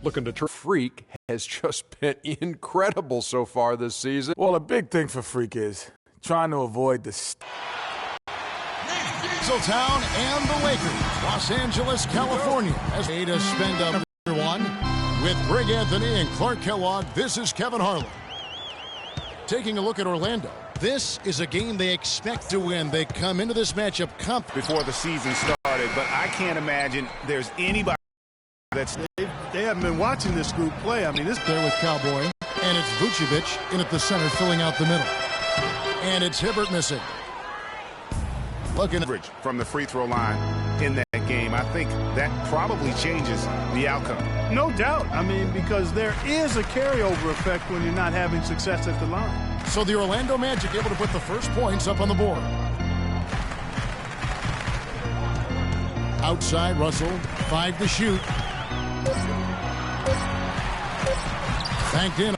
looking to Freak has just been incredible so far this season. Well, a big thing for Freak is trying to avoid the Town and the Lakers, Los Angeles, California, as they to spend up one with Greg Anthony and Clark Kellogg. This is Kevin Harlan. Taking a look at Orlando. This is a game they expect to win. They come into this matchup before the season started, but I can't imagine there's anybody that's... They haven't been watching this group play. I mean, this there with Cowboy, and it's Vucevic in at the center, filling out the middle. And it's Hibbert missing. Looking from the free throw line in that game, I think that probably changes the outcome. No doubt. I mean, because there is a carryover effect when you're not having success at the line. So the Orlando Magic able to put the first points up on the board. Outside, Russell, 5 to shoot. Banked in.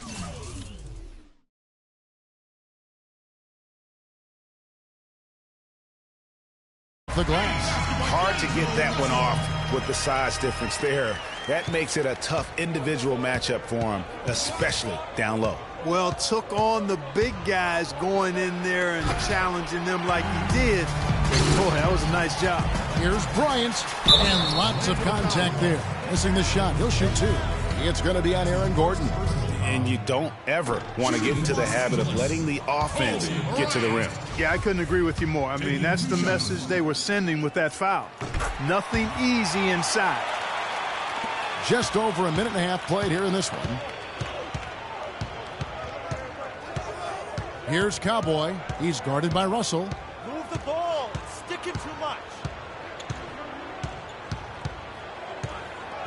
The glass. Hard to get that one off with the size difference there. That makes it a tough individual matchup for him, especially down low. Well, took on the big guys going in there and challenging them like he did. Boy, that was a nice job. Here's Bryant, and lots of contact there. Missing the shot. He'll shoot 2. It's going to be on Aaron Gordon. And you don't ever want to get into the habit of letting the offense get to the rim. Yeah, I couldn't agree with you more. I mean, that's the message they were sending with that foul. Nothing easy inside. Just over a minute and a half played here in this one. Here's Cowboy. He's guarded by Russell. Move the ball. It's sticking too much.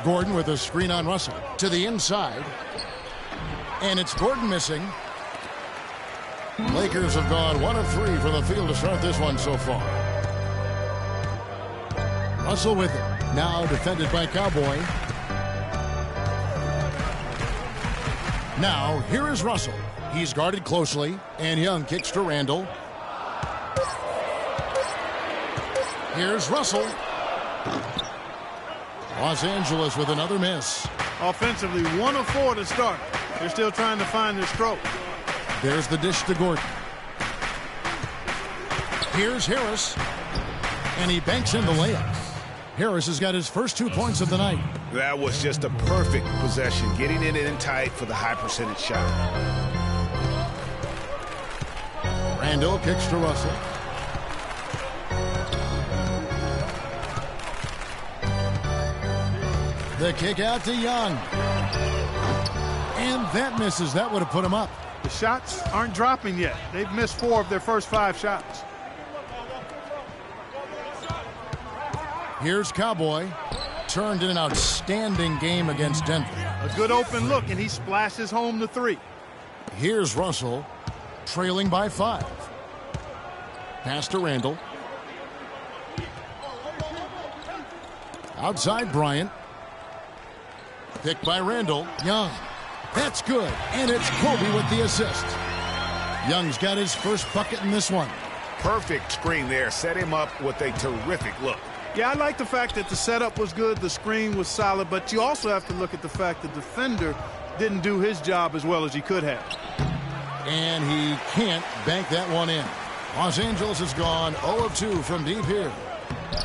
Gordon with a screen on Russell. To the inside. And it's Gordon missing. Lakers have gone 1 of 3 from the field to start this one so far. Russell with it. Now defended by Cowboy. Now here is Russell. He's guarded closely. And Young kicks to Randall. Here's Russell. Los Angeles with another miss. Offensively, 1 of 4 to start. They're still trying to find their stroke. There's the dish to Gordon. Here's Harris. And he banks in the layup. Harris has got his first 2 points of the night. That was just a perfect possession, getting it in tight for the high percentage shot. Randall kicks to Russell. The kick out to Young. And that misses. That would have put him up. The shots aren't dropping yet. They've missed 4 of their first 5 shots. Here's Cowboy. Turned in an outstanding game against Denver. A good open look, and he splashes home the 3. Here's Russell, trailing by 5. Pass to Randall. Outside Bryant. Picked by Randall. Young. That's good. And it's Kobe with the assist. Young's got his first bucket in this one. Perfect screen there. Set him up with a terrific look. Yeah, I like the fact that the setup was good, the screen was solid, but you also have to look at the fact the defender didn't do his job as well as he could have. And he can't bank that one in. Los Angeles has gone 0 of 2 from deep here.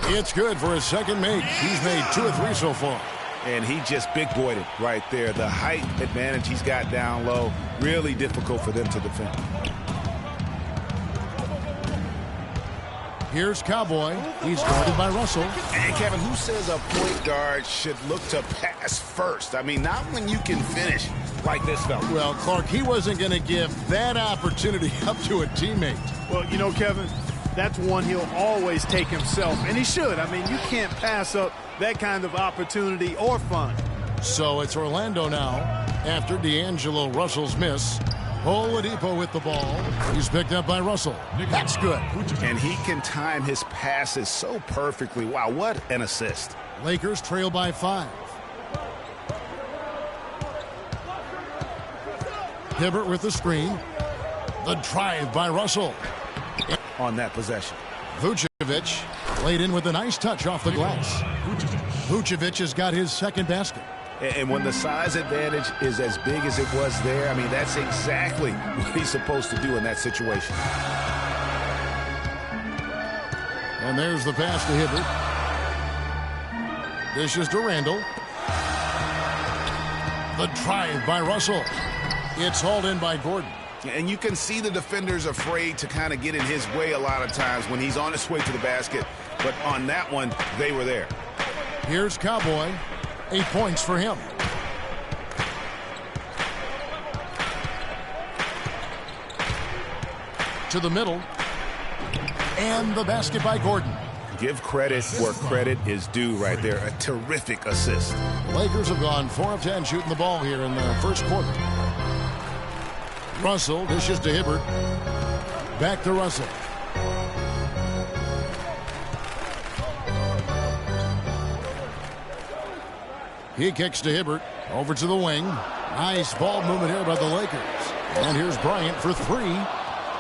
It's good for his second make. He's made 2 of 3 so far. And he just big-boyed it right there. The height advantage he's got down low, really difficult for them to defend. Here's Cowboy. He's guarded by Russell. And Kevin, who says a point guard should look to pass first? I mean, not when you can finish like this fella. Well, Clark, he wasn't going to give that opportunity up to a teammate. Well, you know, Kevin, that's one he'll always take himself, and he should. I mean, you can't pass up that kind of opportunity or fun. So it's Orlando now after D'Angelo Russell's miss. Oladipo with the ball. He's picked up by Russell. That's good. And he can time his passes so perfectly. Wow, what an assist. Lakers trail by 5. Hibbert with the screen. The drive by Russell. On that possession. Vucevic laid in with a nice touch off the glass. Vucevic has got his second basket. And when the size advantage is as big as it was there, I mean, that's exactly what he's supposed to do in that situation. And there's the pass to Hibbert. Dishes to Randall. The drive by Russell. It's hauled in by Gordon. And you can see the defender's afraid to kind of get in his way a lot of times when he's on his way to the basket. But on that one, they were there. Here's Cowboy. 8 points for him. To the middle. And the basket by Gordon. Give credit where credit is due right there. A terrific assist. The Lakers have gone 4 of 10 shooting the ball here in the first quarter. Russell dishes to Hibbert. Back to Russell. He kicks to Hibbert. Over to the wing. Nice ball movement here by the Lakers. And here's Bryant for 3.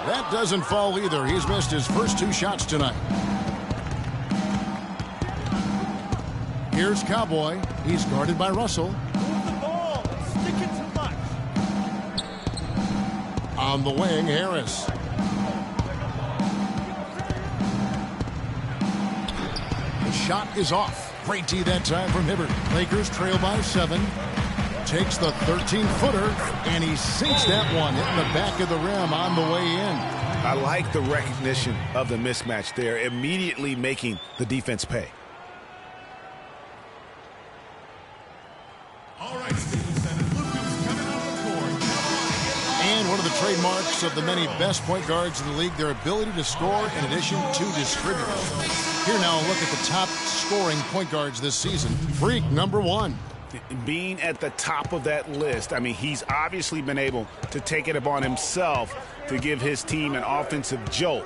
That doesn't fall either. He's missed his first 2 shots tonight. Here's Cowboy. He's guarded by Russell. Move the ball. It's sticking too much. On the wing, Harris. The shot is off. Great D that time from Hibbert. Lakers trail by 7. Takes the 13-footer, and he sinks that one, hitting the back of the rim on the way in. I like the recognition of the mismatch there, immediately making the defense pay. All right, Stephen Center, Luka's coming on the court. And one of the trademarks of the many best point guards in the league, their ability to score in addition to distribute. Here now, a look at the top scoring point guards this season. Freak number 1. Being at the top of that list, I mean, he's obviously been able to take it upon himself to give his team an offensive jolt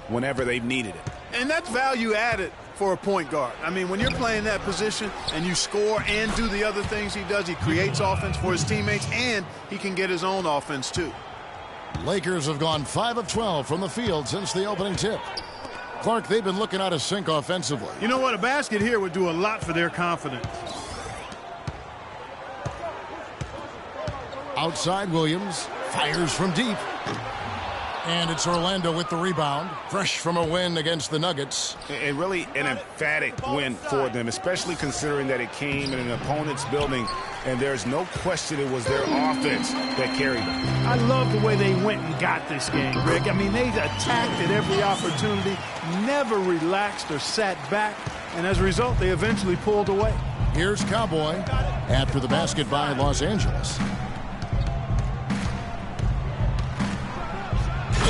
whenever they've needed it. And that's value added for a point guard. I mean, when you're playing that position and you score and do the other things he does, he creates offense for his teammates, and he can get his own offense too. Lakers have gone 5 of 12 from the field since the opening tip. Clark, they've been looking out of sync offensively. You know what? A basket here would do a lot for their confidence. Outside, Williams fires from deep. And it's Orlando with the rebound. Fresh from a win against the Nuggets. And really an emphatic win for them, especially considering that it came in an opponent's building, and there's no question it was their offense that carried them. I love the way they went and got this game, Rick. I mean, they attacked at every opportunity, never relaxed or sat back, and as a result, they eventually pulled away. Here's Cowboy after the basket by Los Angeles.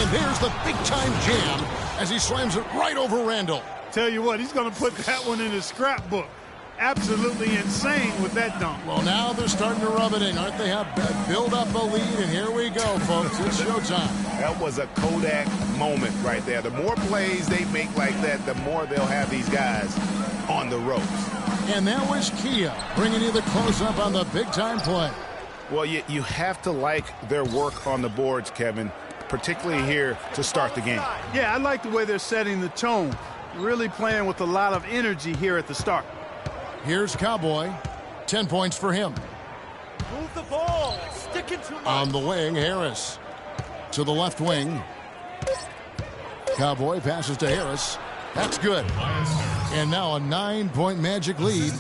And there's the big-time jam as he slams it right over Randall. Tell you what, he's going to put that one in his scrapbook. Absolutely insane with that dunk. Well, now they're starting to rub it in, aren't they? Have build up a lead, and here we go, folks. It's showtime. That was a Kodak moment right there. The more plays they make like that, the more they'll have these guys on the ropes. And that was Kia bringing you the close-up on the big-time play. Well, you have to like their work on the boards, Kevin, particularly here to start the game. Yeah, I like the way they're setting the tone. Really playing with a lot of energy here at the start. Here's Cowboy. 10 points for him. Move the ball. It's sticking too much. On the wing, Harris. To the left wing. Cowboy passes to Harris. That's good. And now a 9-point Magic lead.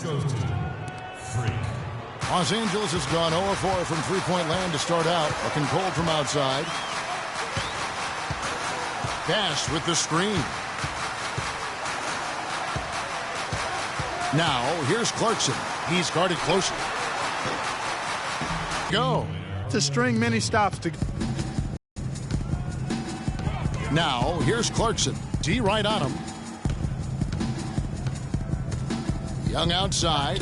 Los Angeles has gone 0-4 from three-point land to start out. Looking cold from outside. Cash with the screen. Now, here's Clarkson. He's guarded closely. Go. To string many stops to... Now, here's Clarkson. D right on him. Young outside.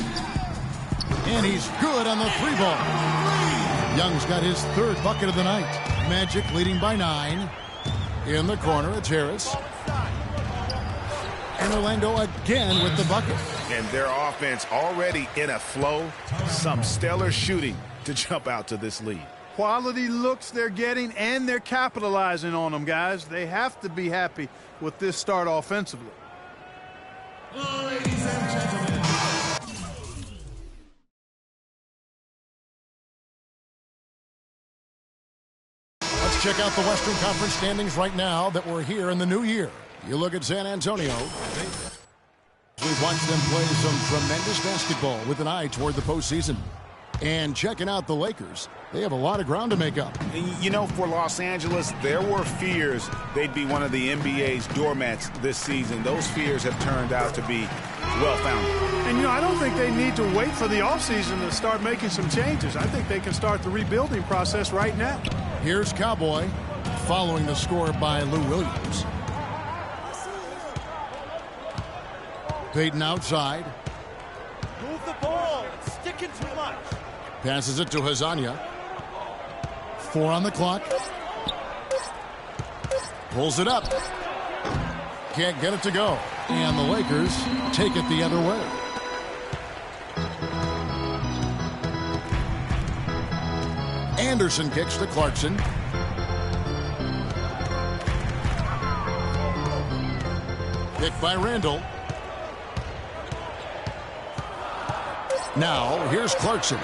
And he's good on the 3-ball. Young's got his 3rd bucket of the night. Magic leading by 9. In the corner, it's Harris. And Orlando again with the bucket. And their offense already in a flow. Some stellar shooting to jump out to this lead. Quality looks they're getting, and they're capitalizing on them, guys. They have to be happy with this start offensively. Ladies and gentlemen. Let's check out the Western Conference standings right now that we're here in the new year. You look at San Antonio. We've watched them play some tremendous basketball with an eye toward the postseason. And checking out the Lakers, they have a lot of ground to make up. You know, for Los Angeles, there were fears they'd be one of the NBA's doormats this season. Those fears have turned out to be well-founded. And, I don't think they need to wait for the offseason to start making some changes. I think they can start the rebuilding process right now. Here's Cowboy following the score by Lou Williams. Payton outside. Move the ball. It's sticking too much. Passes it to Hazania. 4 on the clock. Pulls it up. Can't get it to go. And the Lakers take it the other way. Anderson kicks to Clarkson. Picked by Randall. Now, here's Clarkson.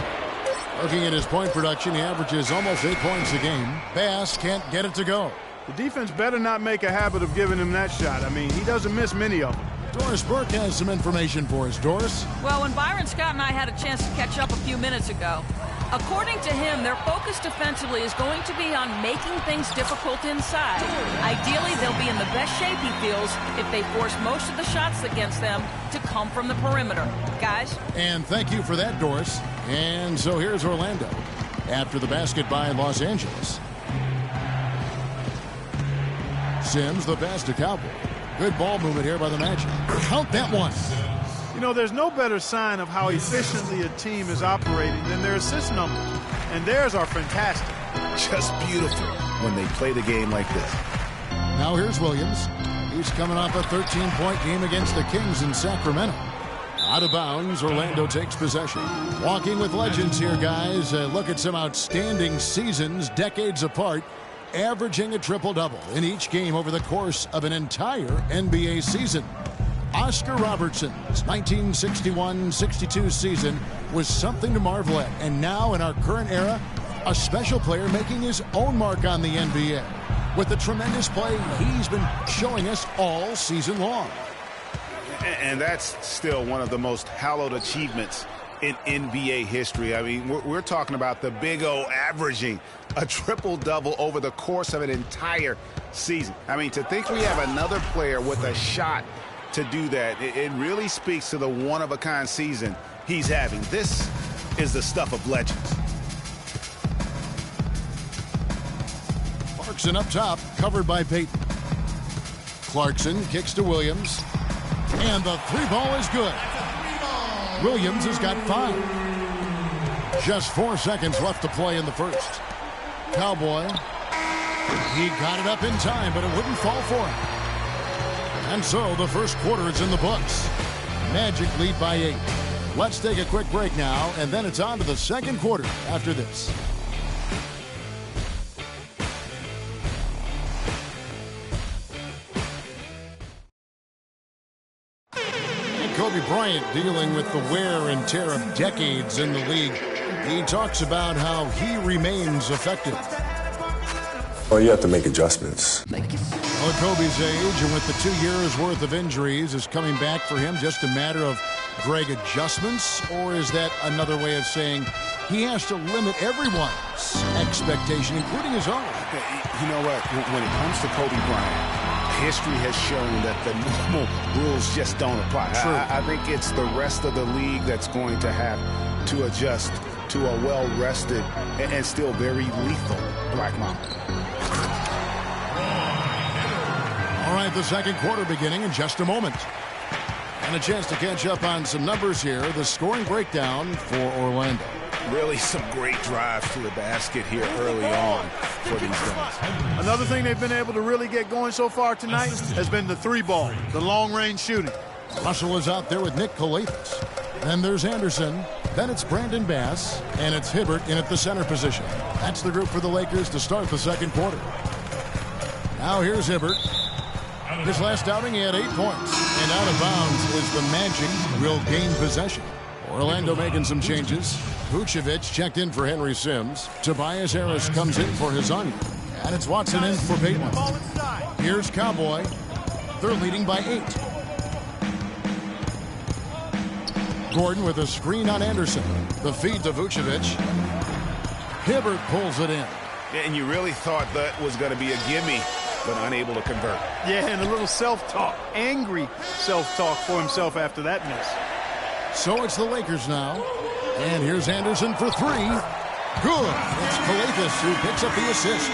Looking at his point production, he averages almost 8 points a game. Bass can't get it to go. The defense better not make a habit of giving him that shot. I mean, he doesn't miss many of them. Doris Burke has some information for us. Doris? Well, when Byron Scott and I had a chance to catch up a few minutes ago, according to him, their focus defensively is going to be on making things difficult inside. Ideally, they'll be in the best shape, he feels, if they force most of the shots against them to come from the perimeter. Guys? And thank you for that, Doris. And so here's Orlando after the basket by Los Angeles. Sims, the pass to Cowboy. Good ball movement here by the Magic. Count that one. There's no better sign of how efficiently a team is operating than their assist numbers. And theirs are fantastic. Just beautiful when they play the game like this. Now here's Williams. He's coming off a 13-point game against the Kings in Sacramento. Out of bounds, Orlando takes possession. Walking with legends here, guys. Look at some outstanding seasons, decades apart, averaging a triple-double in each game over the course of an entire NBA season. Oscar Robertson's 1961-62 season was something to marvel at. And now in our current era, a special player making his own mark on the NBA with the tremendous play he's been showing us all season long. And that's still one of the most hallowed achievements in NBA history. I mean, we're talking about the Big O averaging a triple-double over the course of an entire season. I mean, to think we have another player with a shot to do that, it really speaks to the one-of-a-kind season he's having. This is the stuff of legends. Clarkson up top, covered by Payton. Clarkson kicks to Williams. And the 3-ball is good. Williams has got 5. Just 4 seconds left to play in the first. Cowboy. He got it up in time, but it wouldn't fall for him. And so the first quarter is in the books. Magic lead by 8. Let's take a quick break now, and then it's on to the second quarter after this. Kobe Bryant dealing with the wear and tear of decades in the league. He talks about how he remains effective. Well, you have to make adjustments. Well, at Kobe's age, and with the 2 years' worth of injuries, is coming back for him just a matter of Greg adjustments? Or is that another way of saying he has to limit everyone's expectation, including his own? You know what? When it comes to Kobe Bryant, history has shown that the normal rules just don't apply. I think it's the rest of the league that's going to have to adjust to a well-rested and still very lethal Black Mamba. All right, the second quarter beginning in just a moment. And a chance to catch up on some numbers here. The scoring breakdown for Orlando. Really some great drives to the basket here early on for these guys. Another thing they've been able to really get going so far tonight has been the 3-ball, the long-range shooting. Russell is out there with Nick Calathis. Then there's Anderson. Then it's Brandon Bass. And it's Hibbert in at the center position. That's the group for the Lakers to start the second quarter. Now here's Hibbert. His last outing, he had 8 points. And out of bounds is the Magic will gain possession. Orlando making some changes. Vucevic checked in for Henry Sims. Tobias Harris comes in for Hazania. And it's Watson in for Peyton. Here's Cowboy. They're leading by 8. Gordon with a screen on Anderson. The feed to Vucevic. Hibbert pulls it in. And you really thought that was going to be a gimme, but unable to convert. Yeah, and a little self-talk. Angry self-talk for himself after that miss. So it's the Lakers now. And here's Anderson for 3. Good. It's Calathes who picks up the assist.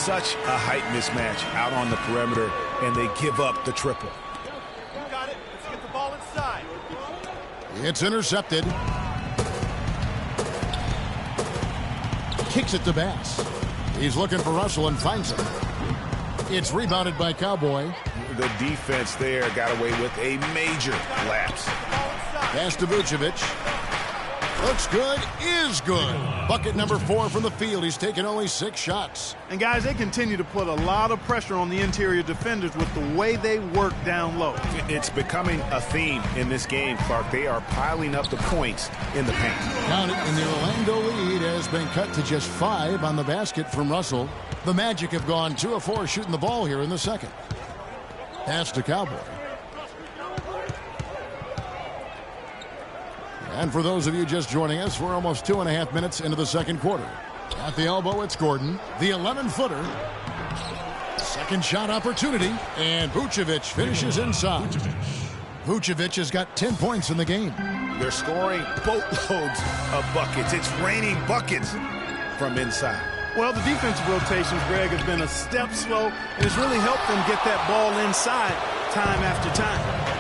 Such a height mismatch out on the perimeter, and they give up the triple. You got it. Let's get the ball inside. It's intercepted. Kicks it to Bass. He's looking for Russell and finds him. It's rebounded by Cowboy. The defense there got away with a major lapse. Pass to Vucevic. Looks good, is good. Bucket number 4 from the field. He's taken only 6 shots. And guys, they continue to put a lot of pressure on the interior defenders with the way they work down low. It's becoming a theme in this game, Clark. They are piling up the points in the paint. Count it, and the Orlando lead has been cut to just 5 on the basket from Russell. The Magic have gone 2 of 4 shooting the ball here in the second. Pass to Cowboy. And for those of you just joining us, we're almost 2.5 minutes into the second quarter. At the elbow, it's Gordon, the 11-footer. Second shot opportunity, and Vucevic finishes inside. Vucevic has got 10 points in the game. They're scoring boatloads of buckets. It's raining buckets from inside. Well, the defensive rotations, Greg, have been a step slow, and it's really helped them get that ball inside time after time.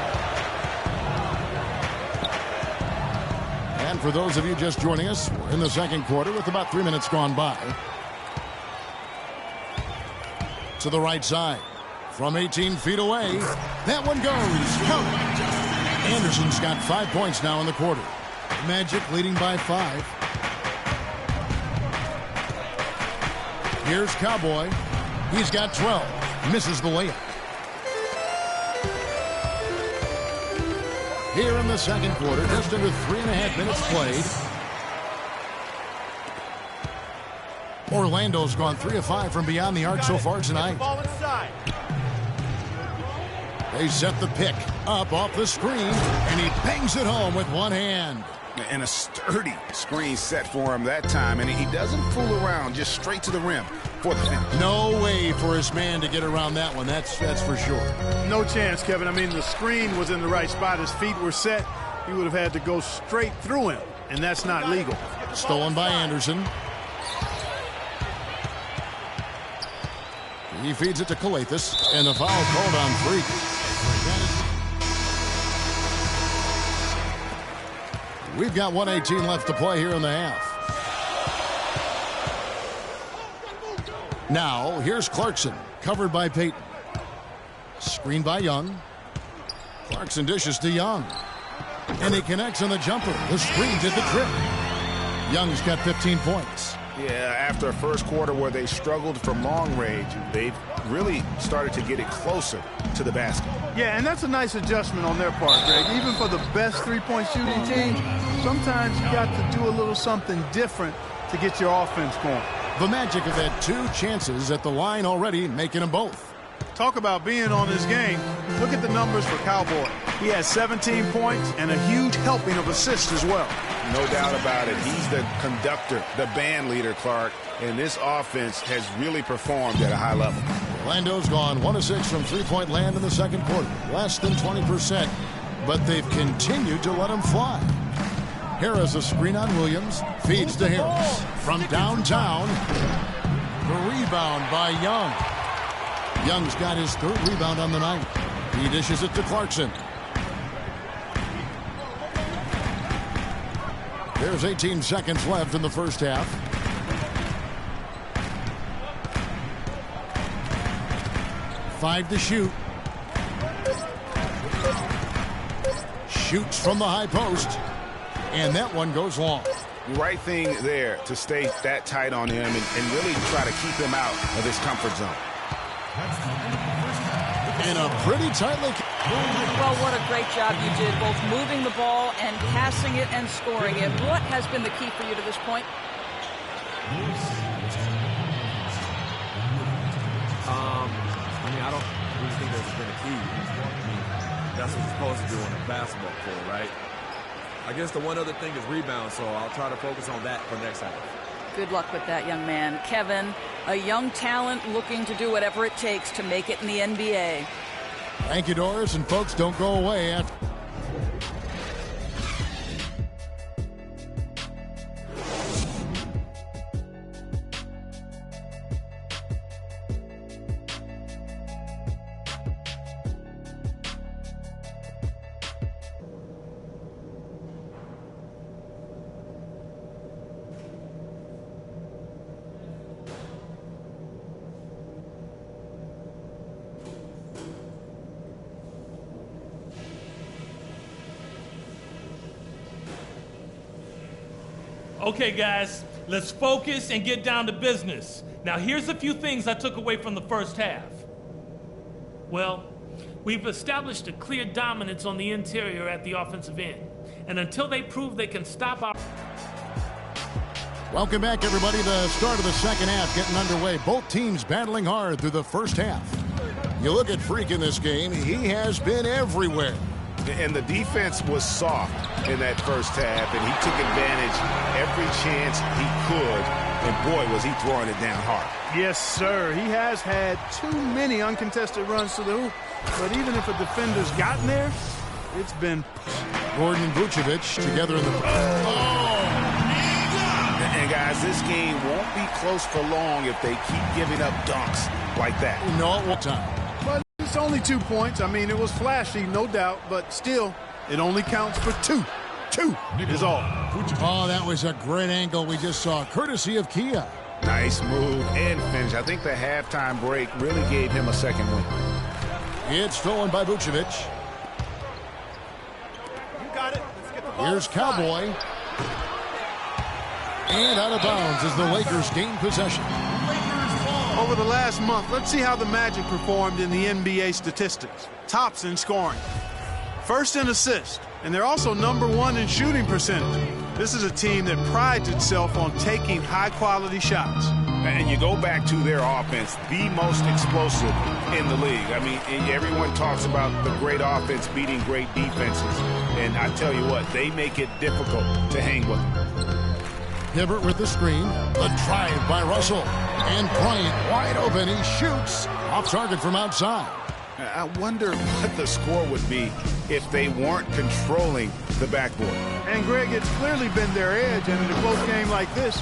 And for those of you just joining us, we're in the second quarter with about 3 minutes gone by. To the right side. From 18 feet away. That one goes. Covered. Anderson's got 5 points now in the quarter. Magic leading by 5. Here's Cowboy. He's got 12. Misses the layup. Here in the second quarter, just under 3.5 minutes played. Orlando's gone 3 of 5 from beyond the arc so far tonight. They set the pick up off the screen, and he bangs it home with one hand. And a sturdy screen set for him that time, and he doesn't fool around, just straight to the rim for the finish. No way for his man to get around that one, that's for sure. No chance, Kevin. I mean, the screen was in the right spot. His feet were set. He would have had to go straight through him, and that's not legal. Stolen by Anderson. He feeds it to Calathes, and the foul called on Freak. We've got 1:18 left to play here in the half. Now, here's Clarkson, covered by Peyton. Screened by Young. Clarkson dishes to Young. And he connects on the jumper. The screen did the trick. Young's got 15 points. Yeah, after a first quarter where they struggled from long range, they've really started to get it closer to the basket. Yeah, and that's a nice adjustment on their part, Greg. Even for the best three-point shooting team, sometimes you got to do a little something different to get your offense going. The Magic have had 2 chances at the line already, making them both. Talk about being on his game. Look at the numbers for Cowboy. He has 17 points and a huge helping of assists as well. No doubt about it. He's the conductor, the band leader, Clark, and this offense has really performed at a high level. Orlando's gone 1 of 6 from three-point land in the second quarter. Less than 20%, but they've continued to let him fly. Harris a screen on Williams. Feeds to Harris. From downtown. The rebound by Young. Young's got his 3rd rebound on the night. He dishes it to Clarkson. There's 18 seconds left in the first half. Five to shoot. Shoots from the high post. And that one goes long. Right thing there to stay that tight on him and really try to keep him out of his comfort zone. And a pretty tightly. Well, what a great job you did, both moving the ball and passing it and scoring it. What has been the key for you to this point? I don't really think there's been a key. I mean, that's what you're supposed to do on a basketball court, right? I guess the one other thing is rebound, so I'll try to focus on that for next half. Good luck with that, young man. Kevin, a young talent looking to do whatever it takes to make it in the NBA. Thank you, Doris, and folks, don't go away after. Okay, guys, let's focus and get down to business. Now, here's a few things I took away from the first half. Well, we've established a clear dominance on the interior at the offensive end. And until they prove they can stop our... Welcome back, everybody. The start of the second half getting underway. Both teams battling hard through the first half. You look at Freak in this game, he has been everywhere. And the defense was soft in that first half, and he took advantage every chance he could. And boy, was he throwing it down hard. Yes, sir. He has had too many uncontested runs to the hoop. But even if a defender's gotten there, it's been... Gordon and Vucevic together in the... And guys, this game won't be close for long if they keep giving up dunks like that. No, at one time. But it's only 2 points. I mean, it was flashy, no doubt, but still, it only counts for two. Two is all. Oh, that was a great angle we just saw, courtesy of Kia. Nice move and finish. I think the halftime break really gave him a second win. It's stolen by Vucevic. You got it. Let's get the ball. Here's Cowboy. And out of bounds as the Lakers gain possession. Over the last month, let's see how the Magic performed in the NBA statistics. Tops in scoring. First in assists. And they're also #1 in shooting percentage. This is a team that prides itself on taking high-quality shots. And you go back to their offense, the most explosive in the league. I mean, everyone talks about the great offense beating great defenses. And I tell you what, they make it difficult to hang with them. Hibbert with the screen. The drive by Russell. And Bryant wide open. He shoots off target from outside. I wonder what the score would be if they weren't controlling the backboard. And, Greg, it's clearly been their edge. And in a close game like this,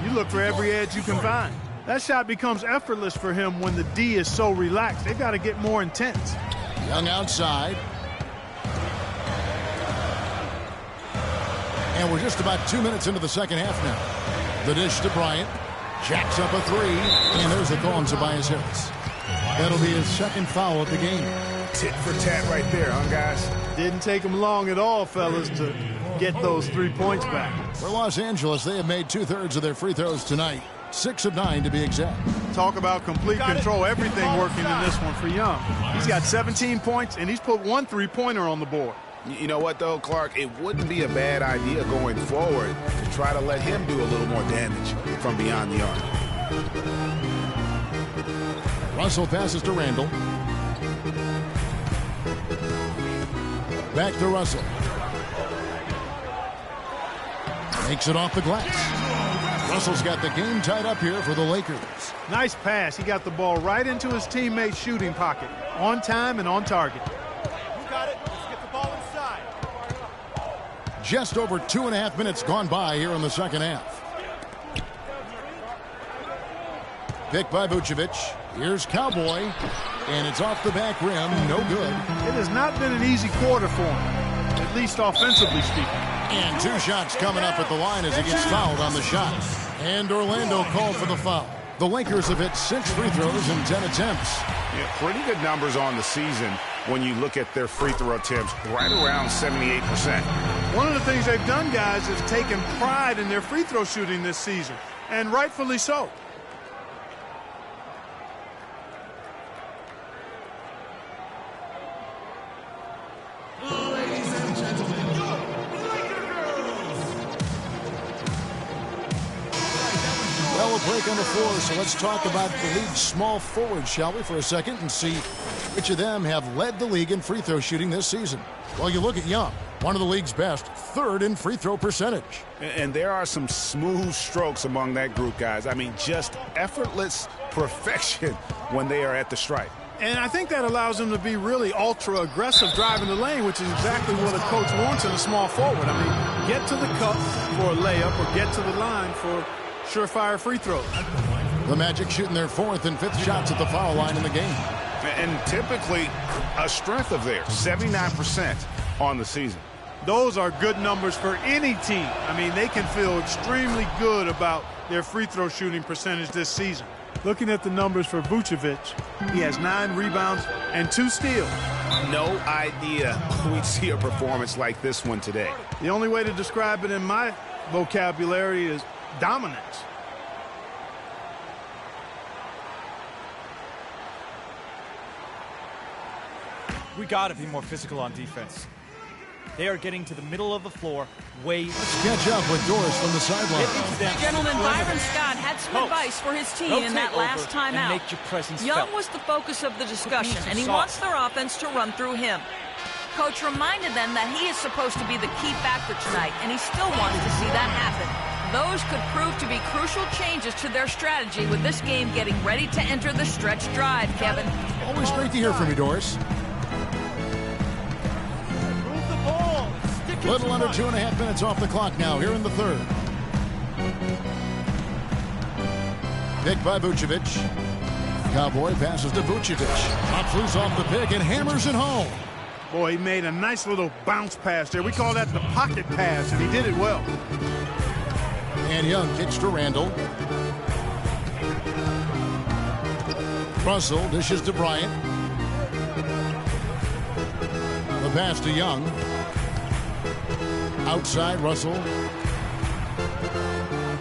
you look for every edge you can find. That shot becomes effortless for him when the D is so relaxed. They've got to get more intense. Young outside. And we're just about 2 minutes into the second half now. The dish to Bryant. Jacks up a three. And there's a call on Tobias Harris. That'll be his second foul of the game. Tit for tat right there, huh, guys? Didn't take them long at all, fellas, to get those 3 points back. For Los Angeles, they have made 2/3 of their free throws tonight. 6 of 9 to be exact. Talk about complete control. Everything working in this one for Young. He's got 17 points, and he's put 1 3-pointer on the board. You know what, though, Clark? It wouldn't be a bad idea going forward to try to let him do a little more damage from beyond the arc. Russell passes to Randall. Back to Russell. Makes it off the glass. Russell's got the game tied up here for the Lakers. Nice pass. He got the ball right into his teammate's shooting pocket. On time and on target. You got it. Let's get the ball inside. Just over 2.5 minutes gone by here in the second half. Picked by Vucevic. Here's Cowboy. And it's off the back rim. No good. It has not been an easy quarter for him, at least offensively speaking. And 2 shots coming up at the line as he gets fouled on the shot. And Orlando called for the foul. The Lakers have hit 6 free throws in 10 attempts. Yeah, pretty good numbers on the season when you look at their free throw attempts, right around 78%. One of the things they've done, guys, is taken pride in their free throw shooting this season, and rightfully so. Well, a break on the floor, so let's talk about the league's small forwards, shall we, for a second, and see which of them have led the league in free throw shooting this season. Well, you look at Young, one of the league's best, third in free throw percentage. And there are some smooth strokes among that group, guys. I mean, just effortless perfection when they are at the stripe. And I think that allows them to be really ultra-aggressive driving the lane, which is exactly what a coach wants in a small forward. I mean, get to the cup for a layup or get to the line for surefire free throws. The Magic shooting their fourth and fifth shots at the foul line in the game. And typically a strength of theirs, 79% on the season. Those are good numbers for any team. I mean, they can feel extremely good about their free throw shooting percentage this season. Looking at the numbers for Vucevic, he has 9 rebounds and 2 steals. No idea we'd see a performance like this one today. The only way to describe it in my vocabulary is dominance. We got to be more physical on defense. They are getting to the middle of the floor way. Let's catch up with Doris from the sideline. Gentlemen, Byron Scott had some advice for his team in that last timeout. Make your presence Young felt. was the focus of the discussion, and he wants their offense to run through him. Coach reminded them that he is supposed to be the key factor tonight, and he still wants to see that happen. Those could prove to be crucial changes to their strategy with this game getting ready to enter the stretch drive, Kevin. Always great to hear from you, Doris. Little under 2.5 minutes off the clock now here in the third. Pick by Vucevic. Cowboy passes to Vucevic. Pops loose off the pick and hammers it home. Boy, he made a nice little bounce pass there. We call that the pocket pass, and he did it well. And Young kicks to Randall. Russell dishes to Bryant. The pass to Young. Outside, Russell.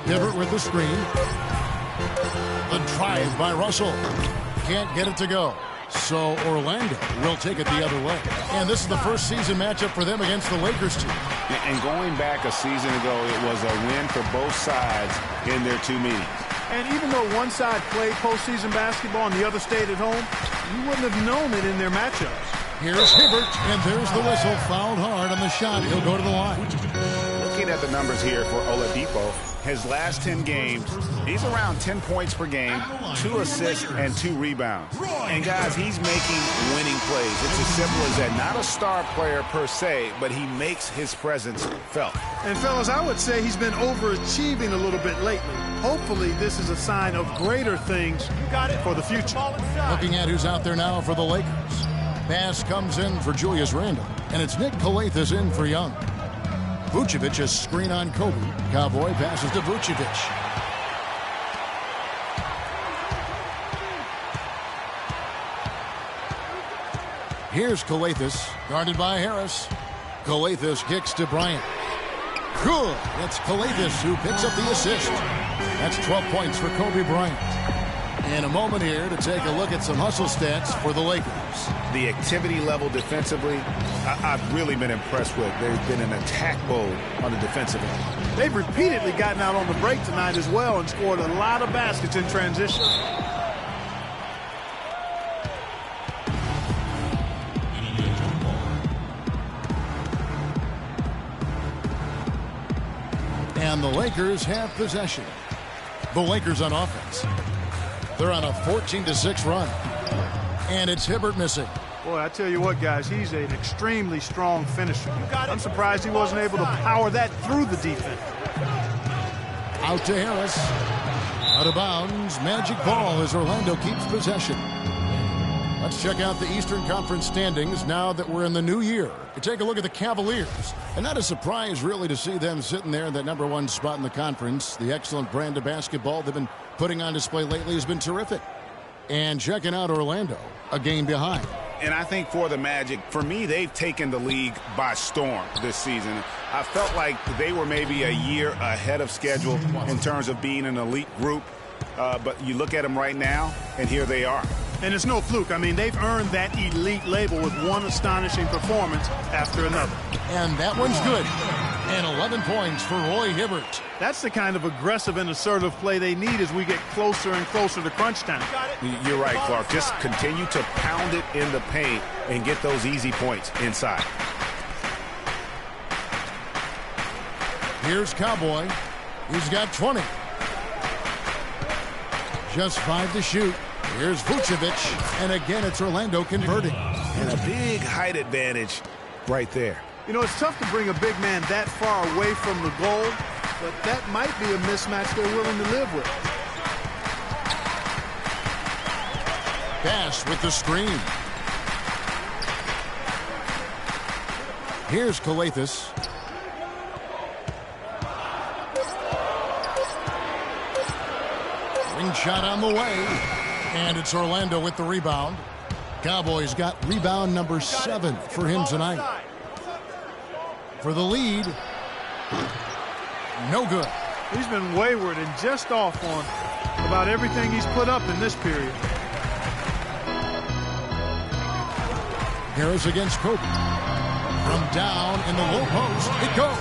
Hibbert with the screen. The drive by Russell. Can't get it to go. So Orlando will take it the other way. And this is the first season matchup for them against the Lakers team. And going back a season ago, it was a win for both sides in their 2 meetings. And even though one side played postseason basketball and the other stayed at home, you wouldn't have known it in their matchups. Here's Hibbert, and there's the whistle. Fouled hard on the shot. He'll go to the line. Looking at the numbers here for Oladipo, his last 10 games, he's around 10 points per game, 2 assists, and 2 rebounds. And, guys, he's making winning plays. It's as simple as that. Not a star player per se, but he makes his presence felt. And, fellas, I would say he's been overachieving a little bit lately. Hopefully, this is a sign of greater things for the future. Looking at who's out there now for the Lakers. Pass comes in for Julius Randle, and it's Nick Calathes in for Young. Vucevic a screen on Kobe. Cowboy passes to Vucevic. Here's Calathes, guarded by Harris. Calathes kicks to Bryant. Good. That's Calathes who picks up the assist. That's 12 points for Kobe Bryant. And a moment here to take a look at some hustle stats for the Lakers. The activity level defensively, I've really been impressed with. There's been an attack mode on the defensive end. They've repeatedly gotten out on the break tonight as well and scored a lot of baskets in transition. And the Lakers have possession. The Lakers on offense. They're on a 14-6 run. And it's Hibbert missing. Boy, I tell you what, guys, he's an extremely strong finisher. I'm surprised he wasn't able to power that through the defense. Out to Harris. Out of bounds. Magic ball as Orlando keeps possession. Let's check out the Eastern Conference standings now that we're in the new year. You take a look at the Cavaliers. And not a surprise, really, to see them sitting there in that #1 spot in the conference. The excellent brand of basketball they've been putting on display lately has been terrific. And checking out Orlando, a game behind. And I think for the Magic, for me, they've taken the league by storm this season. I felt like they were maybe a year ahead of schedule in terms of being an elite group. But you look at them right now, and here they are. And it's no fluke. I mean, they've earned that elite label with one astonishing performance after another. And that one's good. And 11 points for Roy Hibbert. That's the kind of aggressive and assertive play they need as we get closer and closer to crunch time. You're right, Clark. Just continue to pound it in the paint and get those easy points inside. Here's Cowboy. He's got 20. Just 5 to shoot. Here's Vucevic. And again, it's Orlando converting. And a big height advantage right there. You know, it's tough to bring a big man that far away from the goal, but that might be a mismatch they're willing to live with. Bass with the screen. Here's Calathes. Ring shot on the way. And it's Orlando with the rebound. Cowboys got rebound number 7 for him tonight. For the lead. No good. He's been wayward and just off on about everything he's put up in this period. Harris against Kobe. From down in the low post, it goes.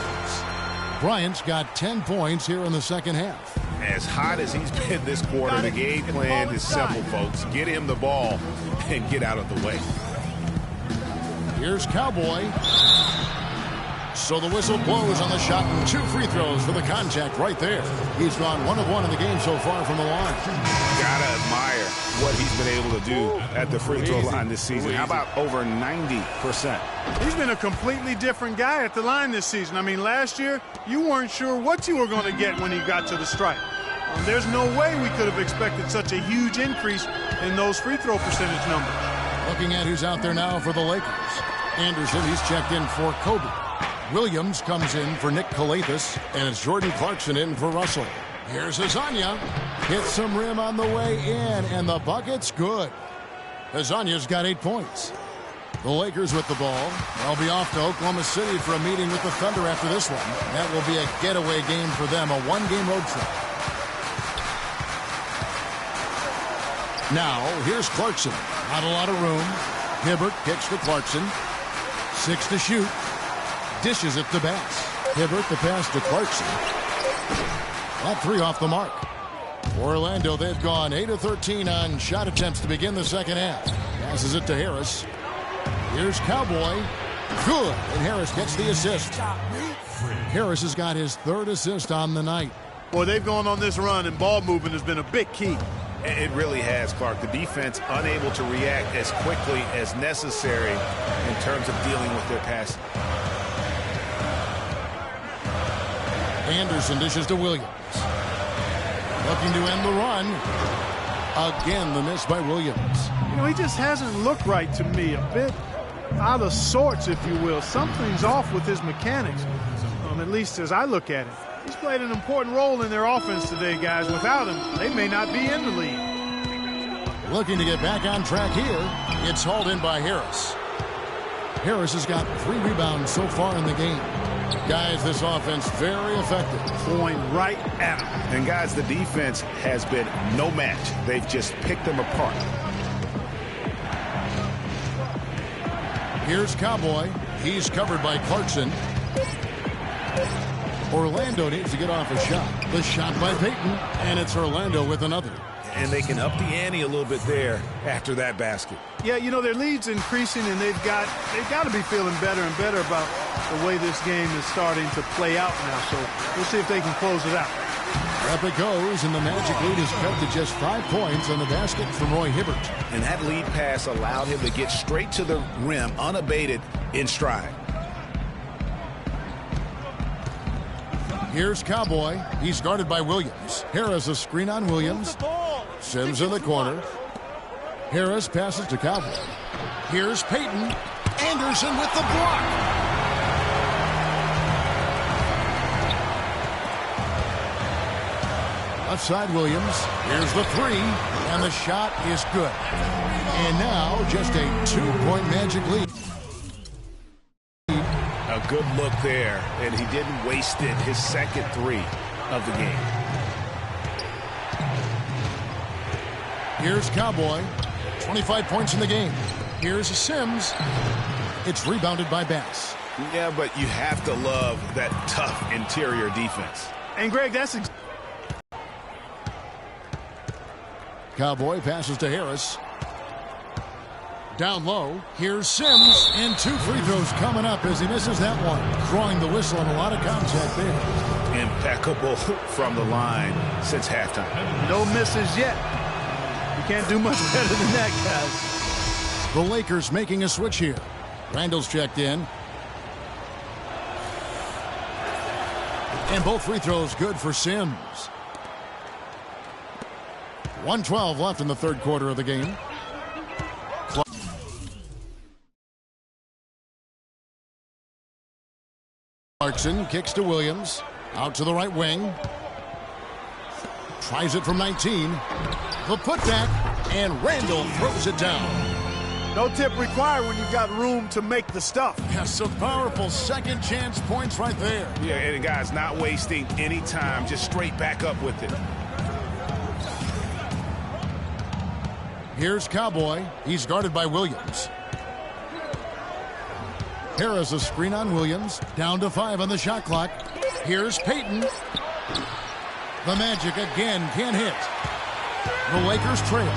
Bryant's got 10 points here in the second half. As hot as he's been this quarter, the game plan is simple, folks. Get him the ball and get out of the way. Here's Cowboy. So the whistle blows on the shot, and 2 free throws for the contact right there. He's gone 1 of 1 in the game so far from the line. Gotta admire what he's been able to do at the free throw line this season. How about over 90%? He's been a completely different guy at the line this season. I mean, last year, you weren't sure what you were going to get when he got to the stripe. There's no way we could have expected such a huge increase in those free throw percentage numbers. Looking at who's out there now for the Lakers. Anderson, he's checked in for Kobe. Williams comes in for Nick Calathes, and it's Jordan Clarkson in for Russell. Here's Azania. Hits some rim on the way in, and the bucket's good. Azania's got 8 points. The Lakers with the ball. They'll be off to Oklahoma City for a meeting with the Thunder after this one. That will be a getaway game for them, a 1-game road trip. Now, here's Clarkson. Not a lot of room. Hibbert kicks to Clarkson. 6 to shoot. Dishes it to Bass. Hibbert the pass to Clarkson. That 3 off the mark. For Orlando, they've gone 8 of 13 on shot attempts to begin the second half. Passes it to Harris. Here's Cowboy. Good. And Harris gets the assist. Harris has got his 3rd assist on the night. Boy, they've gone on this run, and ball movement has been a big key. It really has, Clark. The defense unable to react as quickly as necessary in terms of dealing with their passing. Anderson dishes to Williams. Looking to end the run. Again, the miss by Williams. You know, he just hasn't looked right to me. A bit out of sorts, if you will. Something's off with his mechanics, at least as I look at it. He's played an important role in their offense today, guys. Without him, they may not be in the lead. Looking to get back on track here. It's hauled in by Harris. Harris has got 3 rebounds so far in the game. Guys, this offense very effective. Point right at him. And guys, the defense has been no match. They've just picked them apart. Here's Cowboy. He's covered by Clarkson. Orlando needs to get off a shot. The shot by Payton, and it's Orlando with another. And they can up the ante a little bit there after that basket. Yeah, you know, their lead's increasing, and they've got to be feeling better and better about the way this game is starting to play out now. So we'll see if they can close it out. Up it goes, and the Magic lead is cut to just 5 points on the basket from Roy Hibbert. And that lead pass allowed him to get straight to the rim unabated in stride. Here's Cowboy. He's guarded by Williams. Harris a screen on Williams. Sims in the corner. Harris passes to Cowboy. Here's Payton. Anderson with the block. Left side Williams. Here's the 3. And the shot is good. And now just a 2-point Magic lead. A good look there, and he didn't waste it. His second 3 of the game. Here's Cowboy. 25 points in the game. Here's Sims. It's rebounded by Bass. Yeah, but you have to love that tough interior defense. And, Greg, that's Cowboy passes to Harris. Down low, here's Sims, and 2 free throws coming up as he misses that one. Drawing the whistle and a lot of contact there. Impeccable from the line since halftime. no misses yet. You can't do much better than that, guys. The Lakers making a switch here. Randall's checked in. And both free throws good for Sims. 1:12 left in the third quarter of the game. Clarkson kicks to Williams. Out to the right wing. Tries it from 19. The putback, and Randall throws it down. No tip required when you've got room to make the stuff. Yes, some powerful second chance points right there. Yeah, and guys, not wasting any time, just straight back up with it. Here's Cowboy. He's guarded by Williams. Harris a screen on Williams. Down to 5 on the shot clock. Here's Payton. The Magic again can't hit. The Lakers trail.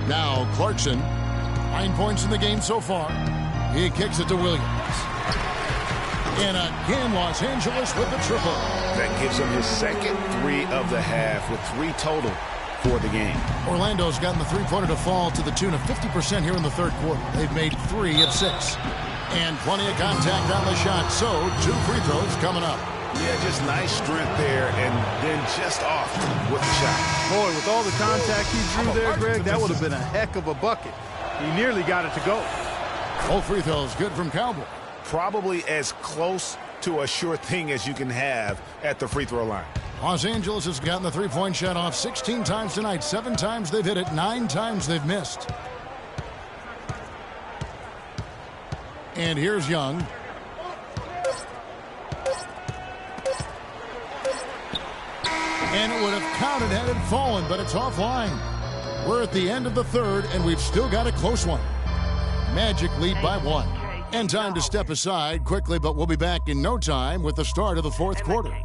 Now Clarkson. 9 points in the game so far. He kicks it to Williams. And again, Los Angeles with the triple. That gives him his second 3 of the half with 3 total for the game. Orlando's gotten the three-pointer to fall to the tune of 50% here in the third quarter. They've made 3 of 6. And plenty of contact on the shot, so 2 free throws coming up. Yeah, just nice strength there and then just off with the shot. Boy, with all the contact he drew there, Greg, that would have been a heck of a bucket. He nearly got it to go. Both free throws good from Cowboy. Probably as close to a sure thing as you can have at the free throw line. Los Angeles has gotten the three-point shot off 16 times tonight. 7 times they've hit it, 9 times they've missed. And here's Young. And it would have counted had it fallen, but it's offline. We're at the end of the third, and we've still got a close one. Magic lead by 1. And time to step aside quickly, but we'll be back in no time with the start of the fourth quarter.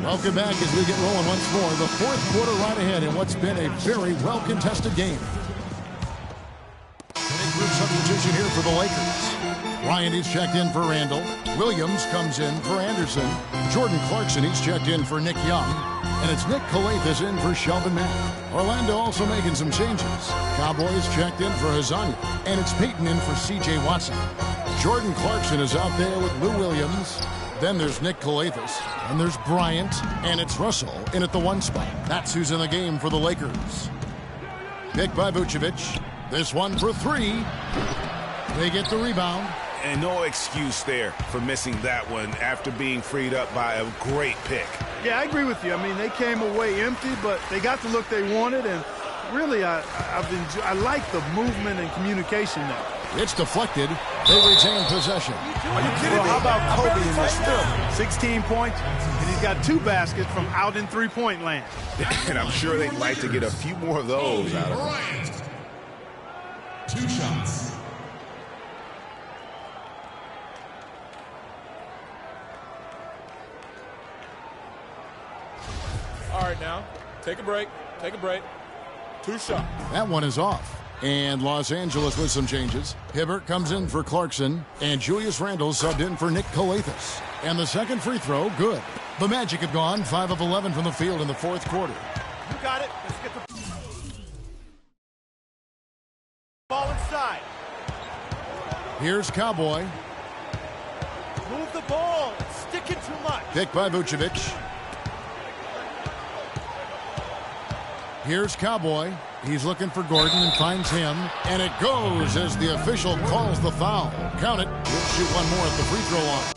Welcome back as we get rolling once more. The fourth quarter right ahead in what's been a very well-contested game. Big group substitution here for the Lakers. Ryan is checked in for Randall. Williams comes in for Anderson. Jordan Clarkson, he's checked in for Nick Young. And it's Nick Calathis in for Shelvin Mack. Orlando also making some changes. Cowboys checked in for Hazanya. And it's Payton in for C.J. Watson. Jordan Clarkson is out there with Lou Williams. Then there's Nick Calathis, and there's Bryant, and it's Russell in at the 1 spot. That's who's in the game for the Lakers. Picked by Vucevic. This one for 3. They get the rebound. And no excuse there for missing that one after being freed up by a great pick. Yeah, I agree with you. I mean, they came away empty, but they got the look they wanted, and really, I like the movement and communication there. It's deflected. They retain possession. Are you kidding me? How about Kobe in this film? 16 points, and he's got 2 baskets from out in three-point land. And I'm sure they'd like to get a few more of those out of him. 2 shots. All right, now, take a break. Take a break. 2 shots. That one is off. And Los Angeles with some changes. Hibbert comes in for Clarkson, and Julius Randle subbed in for Nick Calathis. And the second free throw, good. The Magic have gone 5 of 11 from the field in the fourth quarter. You got it. Let's get the ball inside. Here's Cowboy. Move the ball. It's sticking too much. Picked by Vucevic. Here's Cowboy. He's looking for Gordon and finds him. And it goes as the official calls the foul. Count it. We'll shoot one more at the free throw line.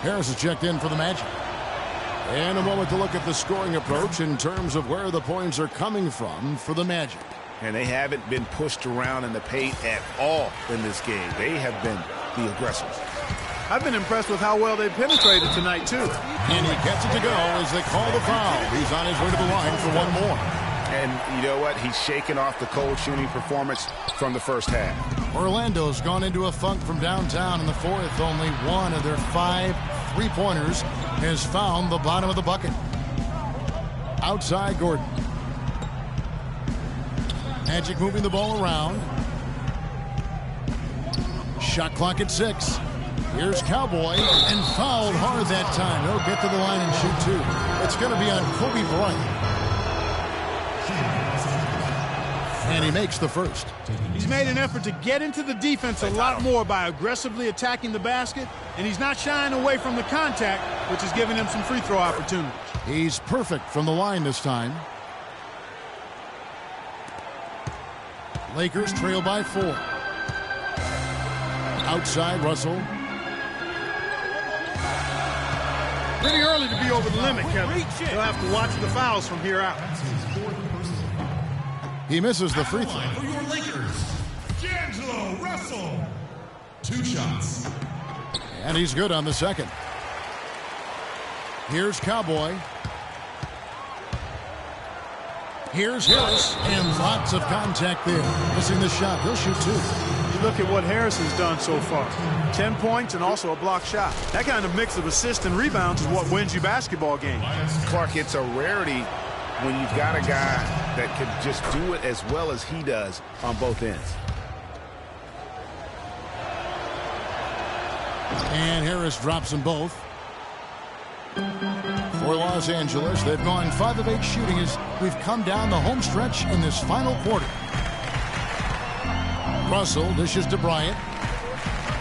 Harris is checked in for the Magic. And a moment to look at the scoring approach in terms of where the points are coming from for the Magic. And they haven't been pushed around in the paint at all in this game. They have been the aggressors. I've been impressed with how well they penetrated tonight, too. And he gets it to go as they call the foul. He's on his way to the line for one more. And you know what? He's shaking off the cold shooting performance from the first half. Orlando's gone into a funk from downtown in the fourth. Only one of their 5 3-pointers has found the bottom of the bucket. Outside Gordon. Magic moving the ball around. Shot clock at 6. Here's Cowboy, and fouled hard that time. He'll get to the line and shoot 2. It's going to be on Kobe Bryant. And he makes the first. He's made an effort to get into the defense a lot more by aggressively attacking the basket, and he's not shying away from the contact, which is giving him some free throw opportunities. He's perfect from the line this time. Lakers trail by 4. Outside Russell. Pretty early to be over the limit, Kevin. He'll have to watch the fouls from here out. He misses the free throw. For your Lakers, D'Angelo Russell. 2 shots. And he's good on the second. Here's Cowboy. Here's Harris, and lots of contact there. Missing the shot. He'll shoot 2. You look at what Harris has done so far. 10 points and also a block shot. That kind of mix of assists and rebounds is what wins you basketball games. Clark, it's a rarity when you've got a guy that can just do it as well as he does on both ends. And Harris drops them both. For Los Angeles, they've gone 5 of 8 shooting as we've come down the home stretch in this final quarter. Russell dishes to Bryant.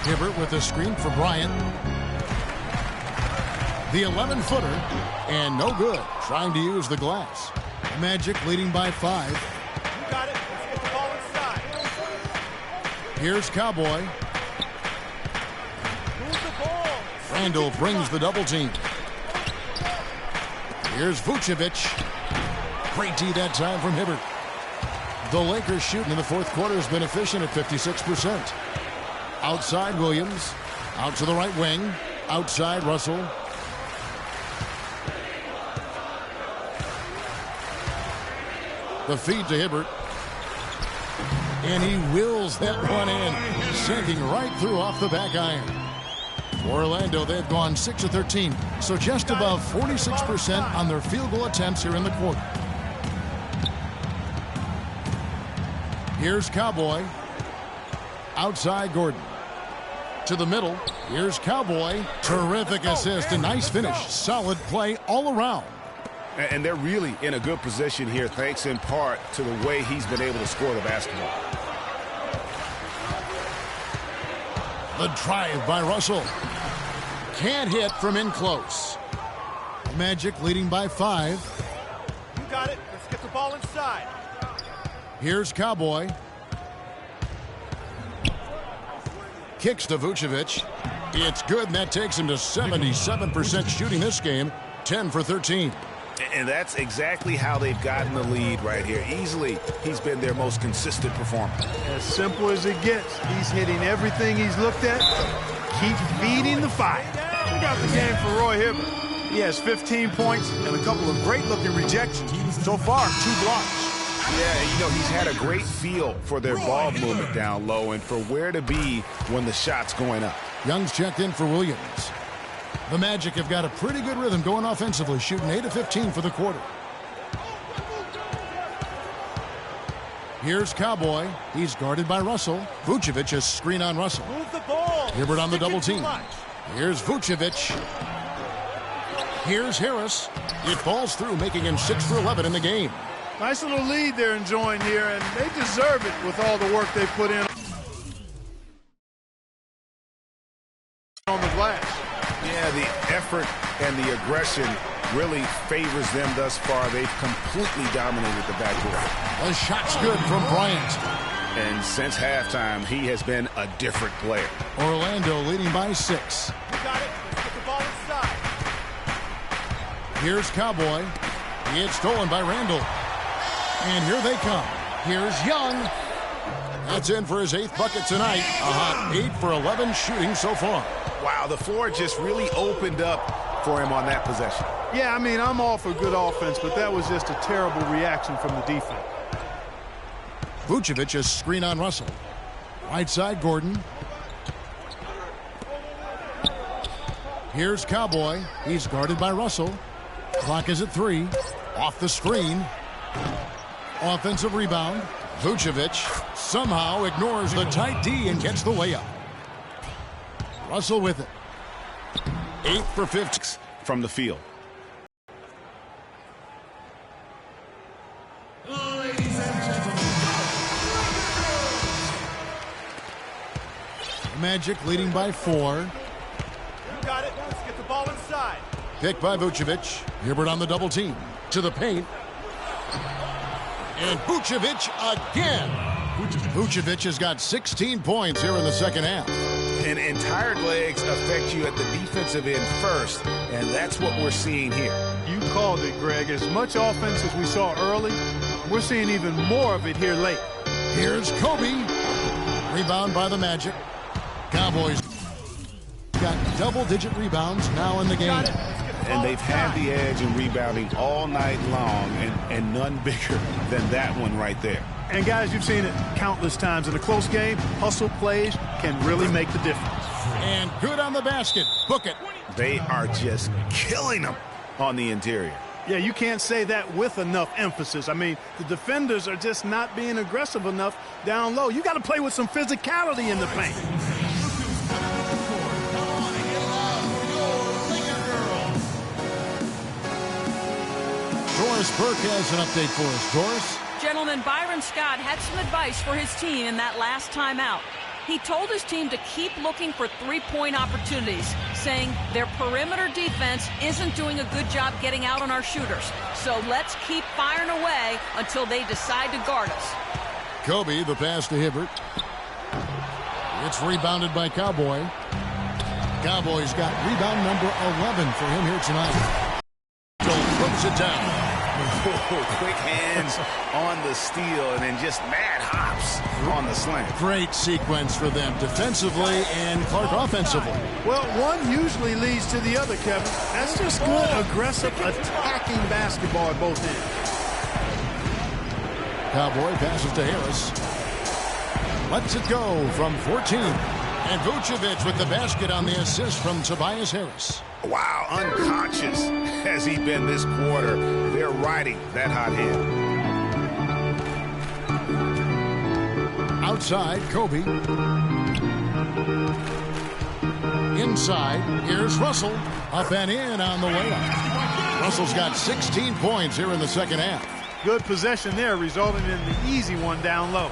Hibbert with a screen for Bryant. The 11-footer, and no good, trying to use the glass. Magic leading by 5. You got it. Let's get the ball inside. Here's Cowboy. Move the ball. Randall brings the double team. Here's Vucevic. Great D that time from Hibbert. The Lakers shooting in the fourth quarter has been efficient at 56%. Outside Williams. Out to the right wing. Outside Russell. The feed to Hibbert. And he wills that one in. Sinking right through off the back iron. For Orlando, they've gone 6 of 13. So just above 46% on their field goal attempts here in the quarter. Here's Cowboy. Outside Gordon. To the middle. Here's Cowboy. Terrific assist. A nice finish. Solid play all around. And they're really in a good position here, thanks in part to the way he's been able to score the basketball. The drive by Russell. Can't hit from in close. Magic leading by 5. You got it. Let's get the ball inside. Here's Cowboy. Kicks to Vucevic. It's good, and that takes him to 77% shooting this game. 10 for 13. And that's exactly how they've gotten the lead right here. Easily, he's been their most consistent performer. As simple as it gets. He's hitting everything he's looked at. Keep feeding the fire. Look out the game for Roy Hibbert. He has 15 points and a couple of great-looking rejections. So far, 2 blocks. Yeah, you know, he's had a great feel for their ball movement down low and for where to be when the shot's going up. Young's checked in for Williams. The Magic have got a pretty good rhythm going offensively, shooting 8 of 15 for the quarter. Here's Cowboy. He's guarded by Russell. Vucevic a screen on Russell. Move the ball. Hibbert on the double team. Here's Vucevic. Here's Harris. It falls through, making him 6 for 11 in the game. Nice little lead they're enjoying here, and they deserve it with all the work they put in on the glass. Yeah, the effort and the aggression really favors them thus far. They've completely dominated the backcourt. The shot's good from Bryant. And since halftime, he has been a different player. Orlando leading by 6. You got it. Let's get the ball inside. Here's Cowboy. It's stolen by Randall. And here they come. Here's Young. That's in for his 8th bucket tonight. A hot 8 for 11 shooting so far. Wow, the floor just really opened up for him on that possession. Yeah, I mean, I'm all for good offense, but that was just a terrible reaction from the defense. Vucevic is screen on Russell. Right side, Gordon. Here's Cowboy. He's guarded by Russell. Clock is at 3. Off the screen. Offensive rebound. Vucevic somehow ignores the tight D and gets the layup. Russell with it. 8 for 50 from the field. Ladies and gentlemen. Magic leading by 4. You got it. Let's get the ball inside. Picked by Vucevic. Hibbert on the double team. To the paint. And Vucevic again. Vucevic has got 16 points here in the second half. And tired legs affect you at the defensive end first, and that's what we're seeing here. You called it, Greg. As much offense as we saw early, we're seeing even more of it here late. Here's Kobe. Rebound by the Magic. Cowboys got double-digit rebounds now in the game. And they've had the edge in rebounding all night long, and none bigger than that one right there. And guys, you've seen it countless times in a close game. Hustle plays can really make the difference. And good on the basket. Book it. They are just killing them on the interior. Yeah, you can't say that with enough emphasis. I mean, the defenders are just not being aggressive enough down low. You got to play with some physicality in the paint. Doris Burke has an update for us. Doris? Gentlemen, Byron Scott had some advice for his team in that last timeout. He told his team to keep looking for three-point opportunities, saying their perimeter defense isn't doing a good job getting out on our shooters. So let's keep firing away until they decide to guard us. Kobe, the pass to Hibbert. It's rebounded by Cowboy. Cowboy's got rebound number 11 for him here tonight. Joel throws it down. Quick hands on the steal and then just mad hops on the slant. Great sequence for them defensively and Clark offensively. Well, one usually leads to the other, Kevin. That's just good, aggressive, attacking basketball at both ends. Cowboy passes to Harris. Lets it go from 14. And Vucevic with the basket on the assist from Tobias Harris. Wow, unconscious has he been this quarter. They're riding that hot hand. Outside, Kobe. Inside, here's Russell. Up and in on the way up. Russell's got 16 points here in the second half. Good possession there, resulting in the easy one down low.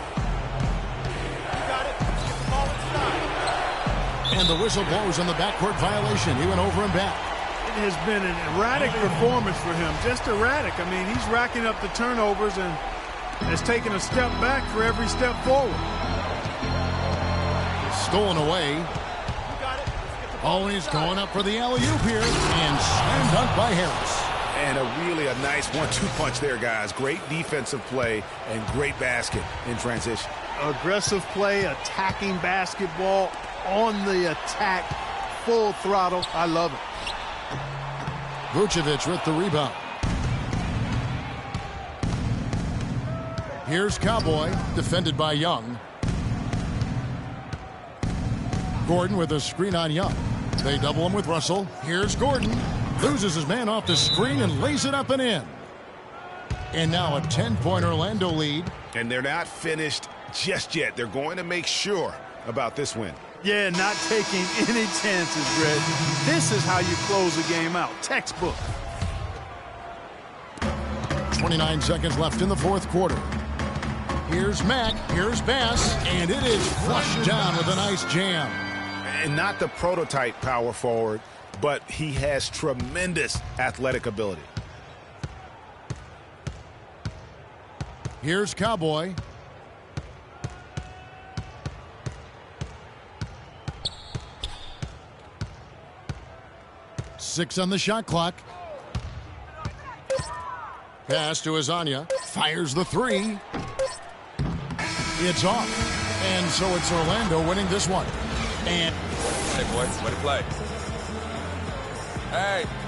And the whistle blows on the backcourt violation. He went over and back. It has been an erratic performance for him. Just erratic. I mean, he's racking up the turnovers and has taken a step back for every step forward. Stolen away. Always going up for the alley-oop here. And slam dunk by Harris. And a nice 1-2 punch there, guys. Great defensive play and great basket in transition. Aggressive play, attacking basketball, on the attack, full throttle. I love it. Vucevic with the rebound. Here's Cowboy, defended by Young. Gordon with a screen on Young. They double him with Russell. Here's Gordon. Loses his man off the screen and lays it up and in. And now a 10-point Orlando lead. And they're not finished just yet. They're going to make sure about this win. Yeah, not taking any chances, Greg. This is how you close a game out. Textbook. 29 seconds left in the fourth quarter. Here's Mack. Here's Bass. And it is flushed down with a nice jam. And not the prototype power forward, but he has tremendous athletic ability. Here's Cowboy. Six on the shot clock. Pass to Azania. Fires the three. It's off. And so it's Orlando winning this one. And hey, boys, way to play. Hey.